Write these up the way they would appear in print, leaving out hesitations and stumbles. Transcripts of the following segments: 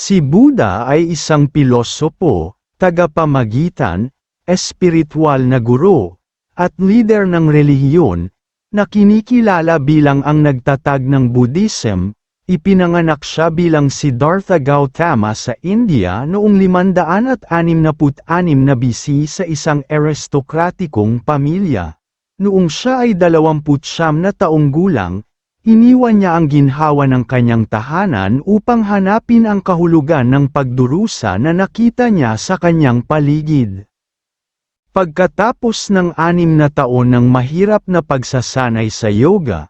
Si Buddha ay isang pilosopo, tagapamagitan, espiritual na guro, at lider ng relihiyon, na kinikilala bilang ang nagtatag ng Buddhism. Ipinanganak siya bilang Siddhartha Gautama sa India noong 566 na BC sa isang aristokratikong pamilya. Noong siya ay 29 na taong gulang, iniwan niya ang ginhawa ng kanyang tahanan upang hanapin ang kahulugan ng pagdurusa na nakita niya sa kanyang paligid. Pagkatapos ng 6 na taon ng mahirap na pagsasanay sa yoga,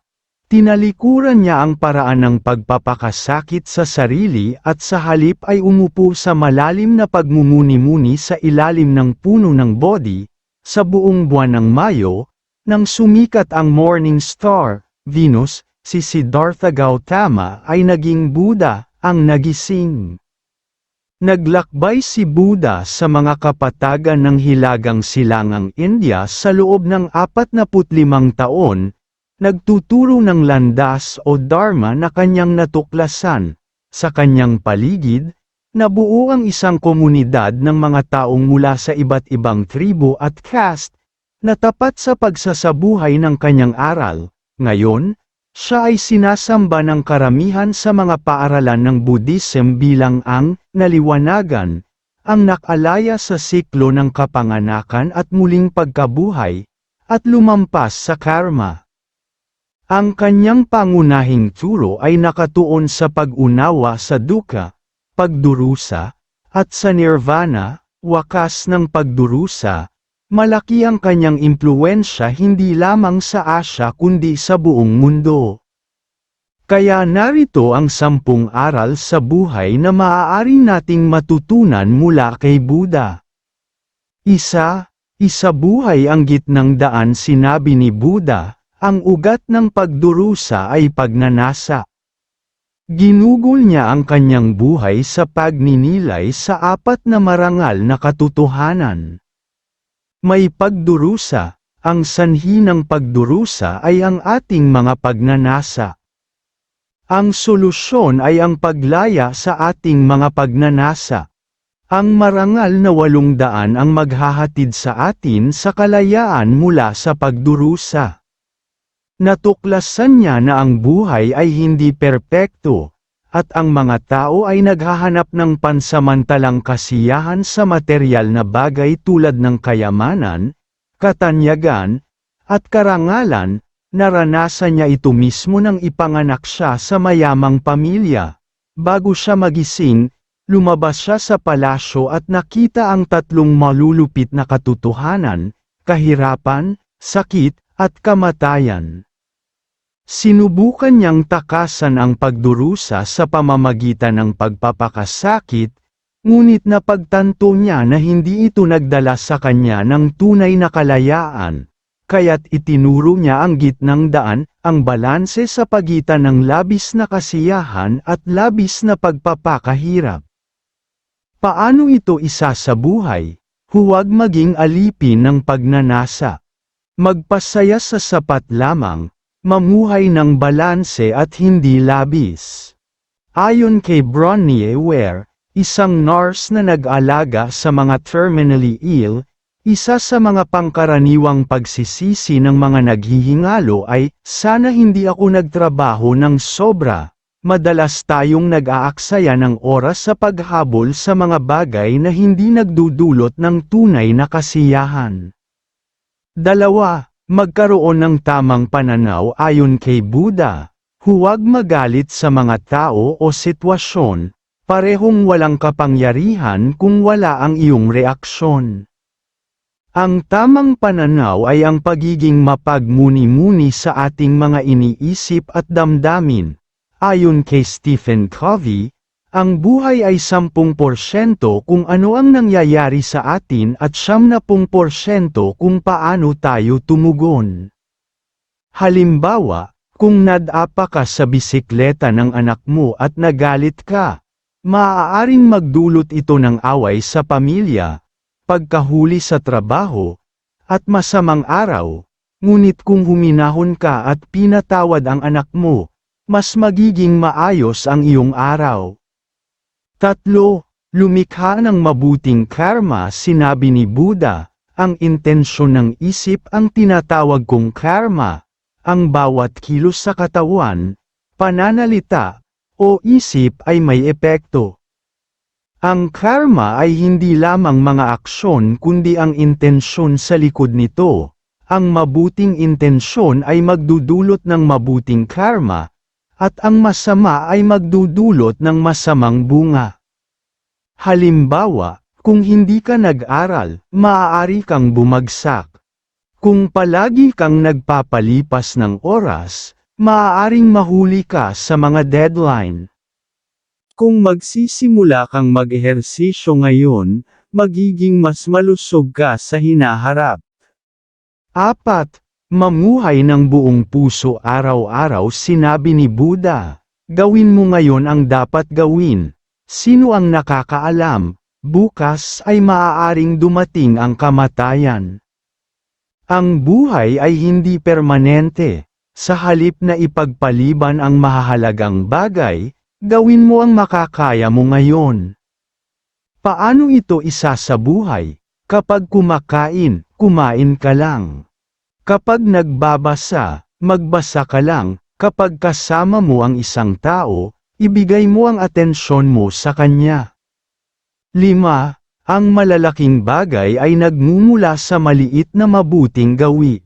tinalikuran niya ang paraan ng pagpapakasakit sa sarili at sa halip ay umupo sa malalim na pagmumuni-muni sa ilalim ng puno ng Bodhi. Sa buong buwan ng Mayo, nang sumikat ang morning star, Venus, si Siddhartha Gautama ay naging Buddha, ang nagising. Naglakbay si Buddha sa mga kapatagan ng Hilagang Silangang India sa loob ng 45 taon, nagtuturo ng landas o dharma na kanyang natuklasan. Sa kanyang paligid, nabuo ang isang komunidad ng mga taong mula sa iba't ibang tribo at caste, na tapat sa pagsasabuhay ng kanyang aral. Ngayon, siya ay sinasamba ng karamihan sa mga paaralan ng Buddhism bilang ang naliwanagan, ang nakalaya sa siklo ng kapanganakan at muling pagkabuhay, at lumampas sa karma. Ang kanyang pangunahing turo ay nakatuon sa pag-unawa sa dukkha, pagdurusa, at sa nirvana, wakas ng pagdurusa. Malaki ang kanyang impluwensya hindi lamang sa Asya kundi sa buong mundo. Kaya narito ang 10 aral sa buhay na maaari nating matutunan mula kay Buddha. Isa buhay ang gitnang daan. Sinabi ni Buddha, ang ugat ng pagdurusa ay pagnanasa. Ginugol niya ang kanyang buhay sa pagninilay sa 4 na marangal na katotohanan. May pagdurusa, ang sanhi ng pagdurusa ay ang ating mga pagnanasa. Ang solusyon ay ang paglaya sa ating mga pagnanasa. Ang marangal na 800 ang maghahatid sa atin sa kalayaan mula sa pagdurusa. Natuklasan niya na ang buhay ay hindi perpekto, at ang mga tao ay naghahanap ng pansamantalang kasiyahan sa materyal na bagay tulad ng kayamanan, katanyagan, at karangalan. Naranasan niya ito mismo nang ipanganak siya sa mayamang pamilya. Bago siya magising, lumabas siya sa palasyo at nakita ang 3 malulupit na katotohanan, kahirapan, sakit, at kamatayan. Sinubukan niyang takasan ang pagdurusa sa pamamagitan ng pagpapakasakit, ngunit napagtanto niya na hindi ito nagdala sa kanya ng tunay na kalayaan, kaya't itinuro niya ang gitnang daan, ang balanse sa pagitan ng labis na kasiyahan at labis na pagpapakahirap. Paano ito isa sa buhay? Huwag maging alipin ng pagnanasa. Magpasaya sa sapat lamang, mamuhay ng balanse at hindi labis. Ayon kay Bronnie Ware, isang nurse na nag-alaga sa mga terminally ill, isa sa mga pangkaraniwang pagsisisi ng mga naghihingalo ay, sana hindi ako nagtrabaho ng sobra. Madalas tayong nag-aaksaya ng oras sa paghabol sa mga bagay na hindi nagdudulot ng tunay na kasiyahan. 2. Magkaroon ng tamang pananaw. Ayon kay Buddha, huwag magalit sa mga tao o sitwasyon, parehong walang kapangyarihan kung wala ang iyong reaksyon. Ang tamang pananaw ay ang pagiging mapagmuni-muni sa ating mga iniisip at damdamin. Ayon kay Stephen Covey, ang buhay ay 10% kung ano ang nangyayari sa atin at 90% kung paano tayo tumugon. Halimbawa, kung nadapa ka sa bisikleta ng anak mo at nagalit ka, maaaring magdulot ito ng away sa pamilya, pagkahuli sa trabaho, at masamang araw. Ngunit kung huminahon ka at pinatawad ang anak mo, mas magiging maayos ang iyong araw. 3. Lumikha ng mabuting karma. Sinabi ni Buddha, ang intensyon ng isip ang tinatawag kong karma. Ang bawat kilos sa katawan, pananalita, o isip ay may epekto. Ang karma ay hindi lamang mga aksyon kundi ang intensyon sa likod nito. Ang mabuting intensyon ay magdudulot ng mabuting karma, at ang masama ay magdudulot ng masamang bunga. Halimbawa, kung hindi ka nag-aral, maaari kang bumagsak. Kung palagi kang nagpapalipas ng oras, maaaring mahuli ka sa mga deadline. Kung magsisimula kang mag-ehersisyo ngayon, magiging mas malusog ka sa hinaharap. 4. Mamuhay ng buong puso araw-araw. Sinabi ni Buddha, gawin mo ngayon ang dapat gawin. Sino ang nakakaalam, bukas ay maaaring dumating ang kamatayan. Ang buhay ay hindi permanente. Sa halip na ipagpaliban ang mahahalagang bagay, gawin mo ang makakaya mo ngayon. Paano ito isa sa buhay? Kapag kumakain, kumain ka lang. Kapag nagbabasa, magbasa ka lang. Kapag kasama mo ang isang tao, ibigay mo ang atensyon mo sa kanya. 5. Ang malalaking bagay ay nagmumula sa maliit na mabuting gawi.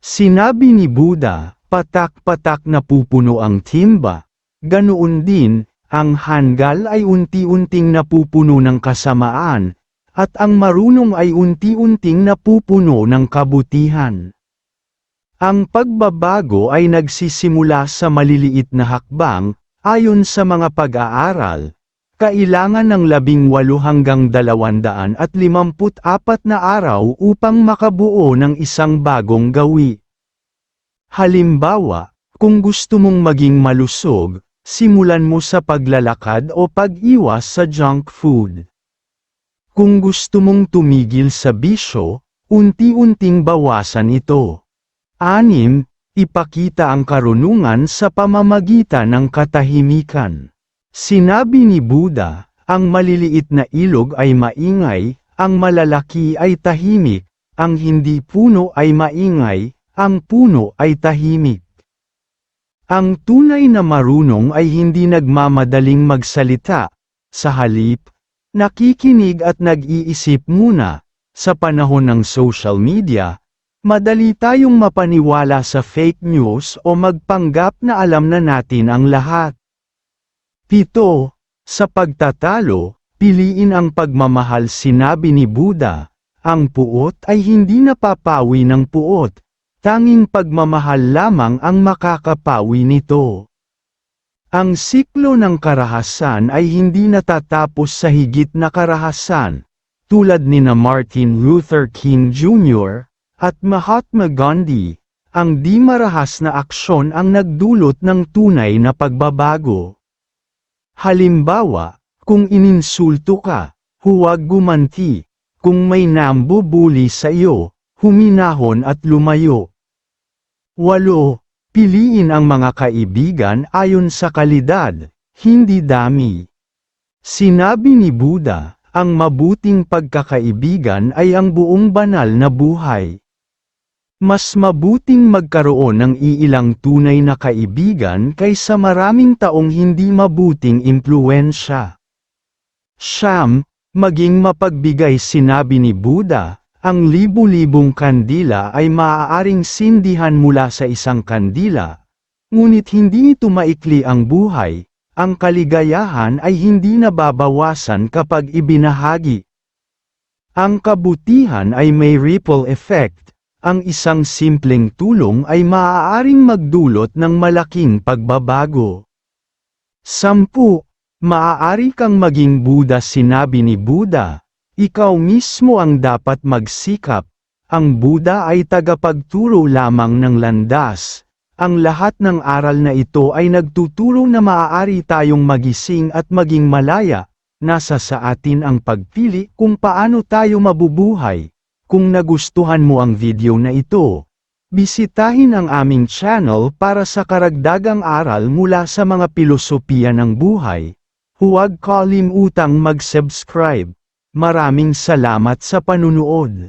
Sinabi ni Buddha, patak-patak na pupuno ang timba. Ganoon din, ang hanggal ay unti-unting napupuno ng kasamaan, at ang marunong ay unti-unting napupuno ng kabutihan. Ang pagbabago ay nagsisimula sa maliliit na hakbang. Ayon sa mga pag-aaral, kailangan ng 18 hanggang 254 na araw upang makabuo ng isang bagong gawi. Halimbawa, kung gusto mong maging malusog, simulan mo sa paglalakad o pag-iwas sa junk food. Kung gusto mong tumigil sa bisyo, unti-unting bawasan ito. 6. Ipakita ang karunungan sa pamamagitan ng katahimikan. Sinabi ni Buddha, ang maliliit na ilog ay maingay, ang malalaki ay tahimik, ang hindi puno ay maingay, ang puno ay tahimik. Ang tunay na marunong ay hindi nagmamadaling magsalita, sa halip, nakikinig at nag-iisip muna. Sa panahon ng social media, madali tayong mapaniwala sa fake news o magpanggap na alam na natin ang lahat. 7. Sa pagtatalo, piliin ang pagmamahal. Sinabi ni Buddha, ang puot ay hindi napapawi ng puot, tanging pagmamahal lamang ang makakapawi nito. Ang siklo ng karahasan ay hindi natatapos sa higit na karahasan, tulad ni Martin Luther King Jr., at Mahatma Gandhi. Ang di marahas na aksyon ang nagdulot ng tunay na pagbabago. Halimbawa, kung ininsulto ka, huwag gumanti. Kung may nambubuli sa iyo, huminahon at lumayo. 8. Piliin ang mga kaibigan ayon sa kalidad, hindi dami. Sinabi ni Buddha, ang mabuting pagkakaibigan ay ang buong banal na buhay. Mas mabuting magkaroon ng iilang tunay na kaibigan kaysa maraming taong hindi mabuting impluwensya. 9. Maging mapagbigay. Sinabi ni Buddha, ang libu-libong kandila ay maaaring sindihan mula sa isang kandila, ngunit hindi ito maikli ang buhay. Ang kaligayahan ay hindi nababawasan kapag ibinahagi. Ang kabutihan ay may ripple effect. Ang isang simpleng tulong ay maaaring magdulot ng malaking pagbabago. 10. Maaari kang maging Buddha. Sinabi ni Buddha, ikaw mismo ang dapat magsikap. Ang Buddha ay tagapagturo lamang ng landas. Ang lahat ng aral na ito ay nagtuturo na maaari tayong magising at maging malaya. Nasa sa atin ang pagpili kung paano tayo mabubuhay. Kung nagustuhan mo ang video na ito, bisitahin ang aming channel para sa karagdagang aral mula sa mga pilosopiya ng buhay. Huwag kalimutang mag-subscribe. Maraming salamat sa panunood.